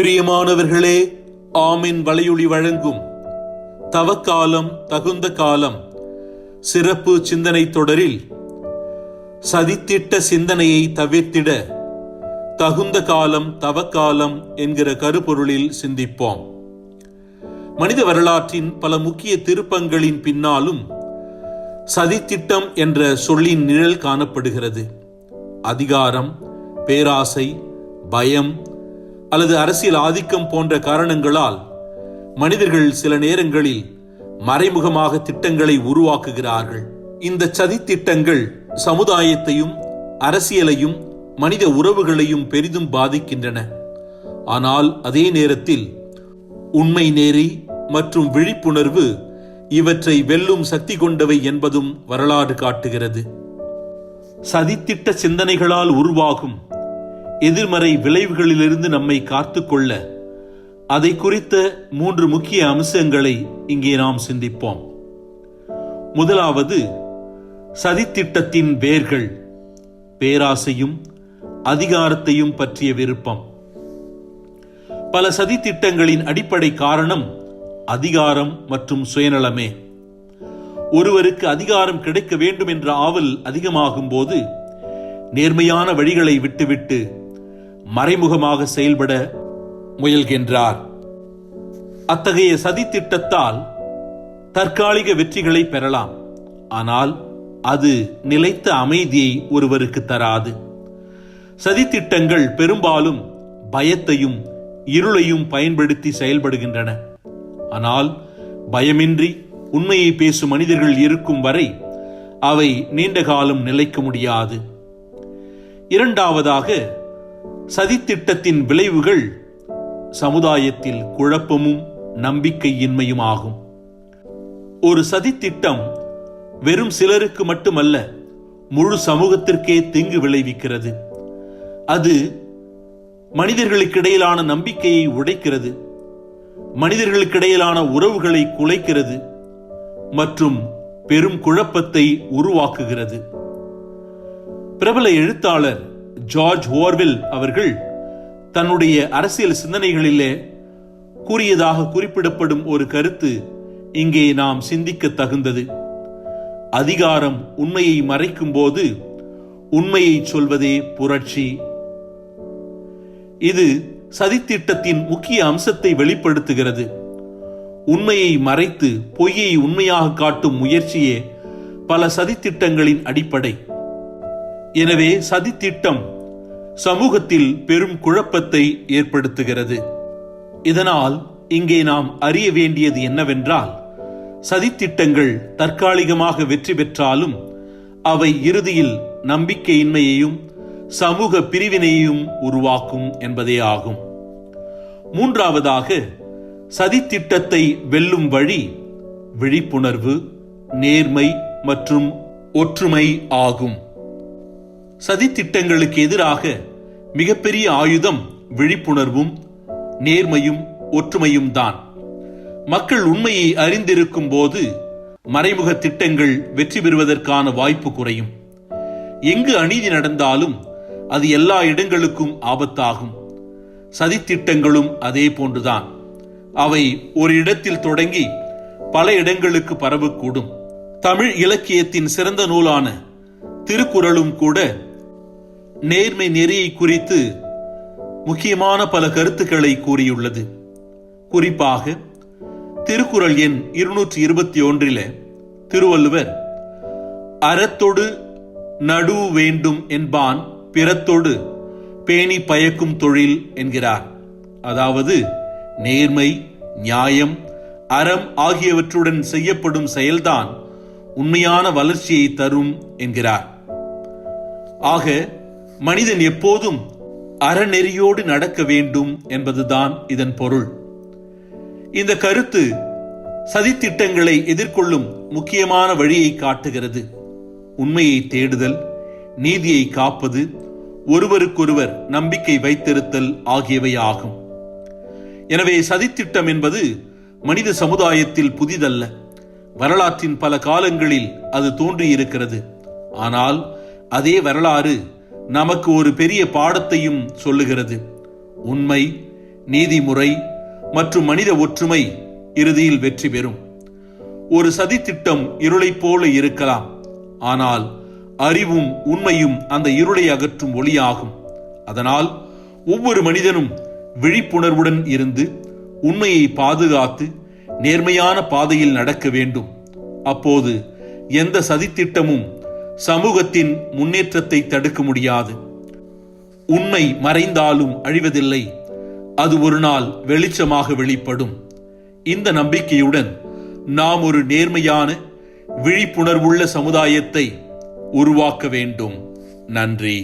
பிரியமானவர்களே, ஆமென் வலையொலி வழங்கும் தவக்காலம் தகுந்த காலம் சிறப்பு சிந்தனை தொடரில் சதித்திட்ட சிந்தனையை தவிர்த்திட தகுந்த காலம் தவக்காலம் என்கிற கருப்பொருளில் சிந்திப்போம். மனித வரலாற்றின் பல முக்கிய திருப்பங்களின் பின்னாலும் சதித்திட்டம் என்ற சொல்லின் நிழல் காணப்படுகிறது. அதிகாரம், பேராசை, பயம் அல்லது அரசியல் ஆதிக்கம் போன்ற காரணங்களால் மனிதர்கள் சில நேரங்களில் மறைமுகமாக திட்டங்களை உருவாக்குகிறார்கள். இந்த சதித்திட்டங்கள் சமுதாயத்தையும் அரசியலையும் மனித உறவுகளையும் பெரிதும் பாதிக்கின்றன. ஆனால் அதே நேரத்தில் உண்மை, நேரி மற்றும் விழிப்புணர்வு இவற்றை வெல்லும் சக்தி கொண்டவை என்பதும் வரலாறு காட்டுகிறது. சதித்திட்ட சிந்தனைகளால் உருவாகும் எதிர்மறை விளைவுகளிலிருந்து நம்மை காத்துக்கொள்ள அதை குறித்த 3 முக்கிய அம்சங்களை இங்கே நாம் சிந்திப்போம். முதலாவது, சதித்திட்டத்தின் வேர்கள், பேராசையும் அதிகாரத்தையும் பற்றிய விருப்பம். பல சதித்திட்டங்களின் அடிப்படை காரணம் அதிகாரம் மற்றும் சுயநலமே. ஒருவருக்கு அதிகாரம் கிடைக்க வேண்டும் என்ற ஆவல் அதிகமாகும் போது நேர்மையான வழிகளை விட்டுவிட்டு மறைமுகமாக செயல்பட முயல்கின்றார். அத்தகைய சதித்திட்டத்தால் தற்காலிக வெற்றிகளை பெறலாம், ஆனால் அது நிலைத்த அமைதியை ஒருவருக்கு தராது. சதித்திட்டங்கள் பெரும்பாலும் பயத்தையும் இருளையும் பயன்படுத்தி செயல்படுகின்றன. ஆனால் பயமின்றி உண்மையை பேசும் மனிதர்கள் இருக்கும் வரை அவை நீண்ட காலம் நிலைக்க முடியாது. இரண்டாவதாக, சதித்திட்டத்தின் விளைவுகள் சமுதாயத்தில் குழப்பமும் நம்பிக்கையின்மையும் ஆகும். ஒரு சதித்திட்டம் வெறும் சிலருக்கு மட்டுமல்ல, முழு சமூகத்திற்கே தீங்கு விளைவிக்கிறது. அது மனிதர்களுக்கிடையிலான நம்பிக்கையை உடைக்கிறது, மனிதர்களுக்கிடையிலான உறவுகளை குலைக்கிறது மற்றும் பெரும் குழப்பத்தை உருவாக்குகிறது. பிரபல எழுத்தாளர் ஜார்ஜ் ஓர்வெல் அவர்கள் தன்னுடைய அரசியல் சிந்தனைகளிலே கூறியதாக குறிப்பிடப்படும் ஒரு கருத்து இங்கே நாம் சிந்திக்க தகுந்தது. அதிகாரம் உண்மையை மறைக்கும் போது உண்மையை சொல்வதே புரட்சி. இது சதித்திட்டத்தின் முக்கிய அம்சத்தை வெளிப்படுத்துகிறது. உண்மையை மறைத்து பொய்யை உண்மையாக காட்டும் முயற்சியே பல சதித்திட்டங்களின் அடிப்படை. எனவே சதித்திட்டம் சமூகத்தில் பெரும் குழப்பத்தை ஏற்படுத்துகிறது. இதனால் இங்கே நாம் அறிய வேண்டியது என்னவென்றால், சதித்திட்டங்கள் தற்காலிகமாக வெற்றி பெற்றாலும் அவை இறுதியில் நம்பிக்கையின்மையையும் சமூக பிரிவினையையும் உருவாக்கும் என்பதே ஆகும். மூன்றாவதாக, சதித்திட்டத்தை வெல்லும் வழி விழிப்புணர்வு, நேர்மை மற்றும் ஒற்றுமை ஆகும். சதித்திட்டங்களுக்கு எதிராக மிகப்பெரிய ஆயுதம் விழிப்புணர்வும் நேர்மையும் ஒற்றுமையும் தான். மக்கள் உண்மையை அறிந்திருக்கும் போது மறைமுக திட்டங்கள் வெற்றி பெறுவதற்கான வாய்ப்பு குறையும். எங்கு அநீதி நடந்தாலும் அது எல்லா இடங்களுக்கும் ஆபத்தாகும். சதித்திட்டங்களும் அதே போன்றுதான். அவை ஒரு இடத்தில் தொடங்கி பல இடங்களுக்கு பரவக்கூடும். தமிழ் இலக்கியத்தின் சிறந்த நூலான திருக்குறளும் கூட நேர்மை நெறியை குறித்து முக்கியமான பல கருத்துக்களை கூறியுள்ளது. குறிப்பாக திருக்குறள் எண் 221 திருவள்ளுவர் அறத்தொடு நடு வேண்டும் என்பான் பிறத்தொடு பேணி பயக்கும் தொழில் என்கிறார். அதாவது நேர்மை, நியாயம், அறம் ஆகியவற்றுடன் செய்யப்படும் செயல்தான் உண்மையான வளர்ச்சியை தரும் என்கிறார். ஆக மனிதன் எப்போதும் அறநெறியோடு நடக்க வேண்டும் என்பதுதான் இதன் பொருள். இந்த கருத்து சதித்திட்டங்களை எதிர்கொள்ளும் முக்கியமான வழியை காட்டுகிறது. உண்மையை தேடுதல், நீதியை காப்பது, ஒருவருக்கொருவர் நம்பிக்கை வைத்திருத்தல் ஆகியவை ஆகும். எனவே சதித்திட்டம் என்பது மனித சமுதாயத்தில் புதிதல்ல. வரலாற்றின் பல காலங்களில் அது தோன்றியிருக்கிறது. ஆனால் அதே வரலாறு நமக்கு ஒரு பெரிய பாடத்தையும் சொல்லுகிறது. உண்மை, நீதிமுறை மற்றும் மனித ஒற்றுமை இறுதியில் வெற்றி பெறும். ஒரு சதித்திட்டம் இருளைப் போல இருக்கலாம், ஆனால் அறிவும் உண்மையும் அந்த இருளை அகற்றும் ஒளியாகும். அதனால் ஒவ்வொரு மனிதனும் விழிப்புணர்வுடன் இருந்து உண்மையை பாதுகாத்து நேர்மையான பாதையில் நடக்க வேண்டும். அப்போது எந்த சதித்திட்டமும் சமூகத்தின் முன்னேற்றத்தை தடுக்க முடியாது. உண்மை மறைந்தாலும் அழிவதில்லை, அது ஒரு நாள் வெளிச்சமாக வெளிப்படும். இந்த நம்பிக்கையுடன் நாம் ஒரு நேர்மையான விழிப்புணர்வுள்ள சமுதாயத்தை உருவாக்க வேண்டும். நன்றி.